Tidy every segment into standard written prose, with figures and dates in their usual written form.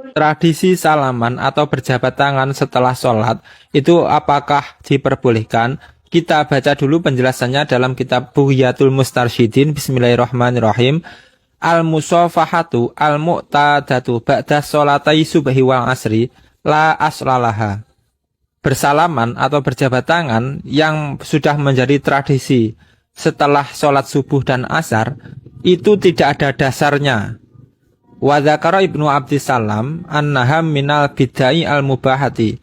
Tradisi salaman atau berjabat tangan setelah sholat itu apakah diperbolehkan? Kita baca dulu penjelasannya dalam kitab Bughyatul Mustarsyidin. Bismillahirrahmanirrahim. Al-musafahatu al-mu'tadatu ba'da sholatai subhi wal asri la aslalaha. Bersalaman atau berjabat tangan yang sudah menjadi tradisi setelah sholat subuh dan asar itu tidak ada dasarnya. Wa dzakara Ibnu Abdissalam annaha minal bid'ai al-mubahati.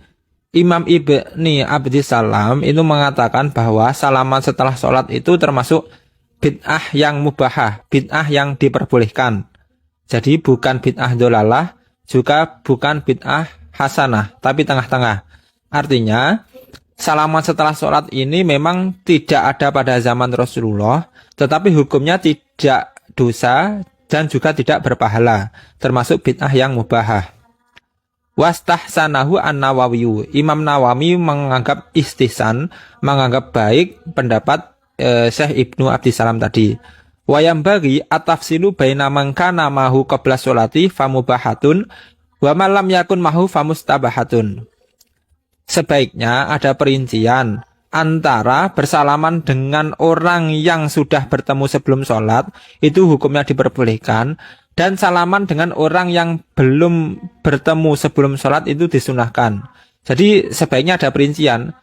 Imam Ibni Abdissalam itu mengatakan bahwa salaman setelah sholat itu termasuk bid'ah yang mubahah, bid'ah yang diperbolehkan. Jadi bukan bid'ah dolalah, juga bukan bid'ah hasanah, tapi tengah-tengah. Artinya, salaman setelah sholat ini memang tidak ada pada zaman Rasulullah, tetapi hukumnya tidak dosa dan juga tidak berpahala, termasuk bid'ah yang mubahah. Wastahsanahu an-Nawawi. Imam Nawawi menganggap istihsan, menganggap baik pendapat Syekh Ibnu Abdissalam tadi. Wayam bagi atafsilu baina man kana mahu qabla sholati famubahatun wa man lam yakun mahu famustabahatun. Sebaiknya ada perincian antara bersalaman dengan orang yang sudah bertemu sebelum sholat, itu hukumnya diperbolehkan, dan salaman dengan orang yang belum bertemu sebelum sholat itu disunahkan. Jadi sebaiknya ada perincian.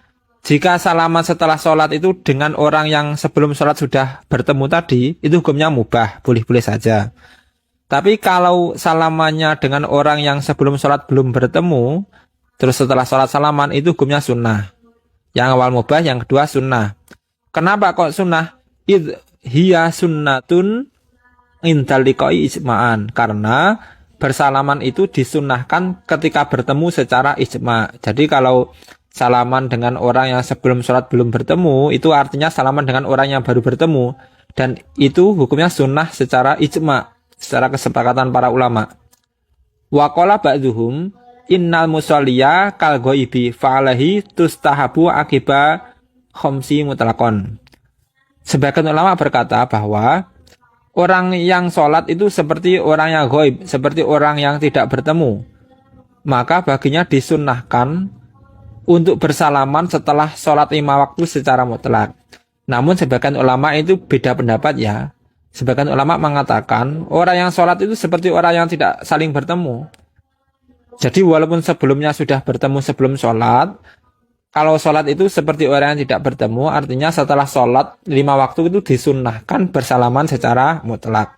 Jika salaman setelah sholat itu dengan orang yang sebelum sholat sudah bertemu tadi, itu hukumnya mubah, boleh-boleh saja. Tapi kalau salamannya dengan orang yang sebelum sholat belum bertemu, terus setelah sholat salaman, itu hukumnya sunnah. Yang awal mubah, yang kedua sunnah. Kenapa kok sunnah? Hiya sunnatun indal liqai ijma'an. Karena bersalaman itu disunnahkan ketika bertemu secara ijma'. Jadi kalau salaman dengan orang yang sebelum sholat belum bertemu, itu artinya salaman dengan orang yang baru bertemu. Dan itu hukumnya sunnah secara ijma', secara kesepakatan para ulama. Wa qala ba'dhuhum innal musalliya kal ghaibi fa'alahi tustahabu akiba khamsi mutlaqon. Sebagian ulama berkata bahwa orang yang sholat itu seperti orang yang ghaib, seperti orang yang tidak bertemu. Maka baginya disunnahkan untuk bersalaman setelah sholat 5 waktu secara mutlak. Namun sebagian ulama itu beda pendapat ya. Sebagian ulama mengatakan orang yang sholat itu seperti orang yang tidak saling bertemu. Jadi walaupun sebelumnya sudah bertemu sebelum sholat, kalau sholat itu seperti orang yang tidak bertemu, artinya setelah sholat 5 waktu itu disunnahkan bersalaman secara mutlak.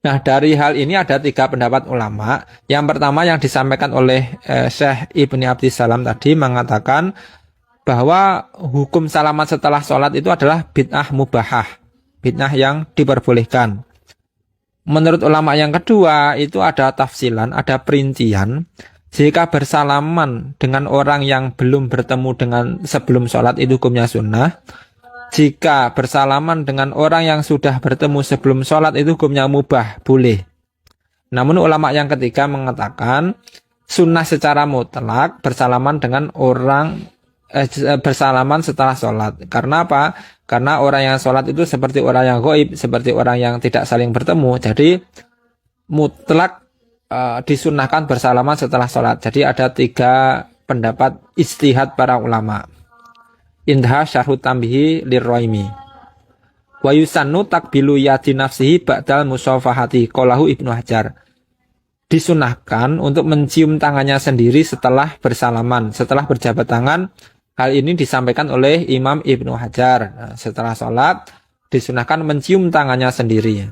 Nah, dari hal ini ada 3 pendapat ulama. Yang pertama yang disampaikan oleh Syekh Ibni Abdissalam tadi mengatakan bahwa hukum salaman setelah sholat itu adalah bid'ah mubahah, bid'ah yang diperbolehkan. Menurut ulama yang kedua itu ada tafsilan, ada perincian. Jika bersalaman dengan orang yang belum bertemu dengan sebelum sholat itu hukumnya sunnah. Jika bersalaman dengan orang yang sudah bertemu sebelum sholat itu hukumnya mubah, boleh. Namun ulama yang ketiga mengatakan sunnah secara mutlak bersalaman dengan orang bersalaman setelah sholat. Karena apa? Karena orang yang sholat itu seperti orang yang ghaib, seperti orang yang tidak saling bertemu. Jadi mutlak disunnahkan bersalaman setelah sholat. Jadi ada 3 pendapat ijtihad para ulama. Indha syarhut tambihi lirroimi. Wa yusannu takbilu yadi nafsihi ba'dal musafahati qalahu Ibnu Hajar. Disunahkan untuk mencium tangannya sendiri setelah bersalaman, setelah berjabat tangan. Hal ini disampaikan oleh Imam Ibnu Hajar. Nah, setelah sholat disunahkan mencium tangannya sendiri.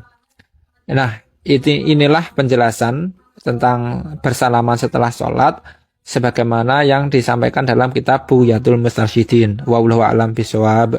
Nah, inilah penjelasan tentang bersalaman setelah sholat sebagaimana yang disampaikan dalam kitab Bughyatul Mustarsyidin. Wallahu a'lam bishawab.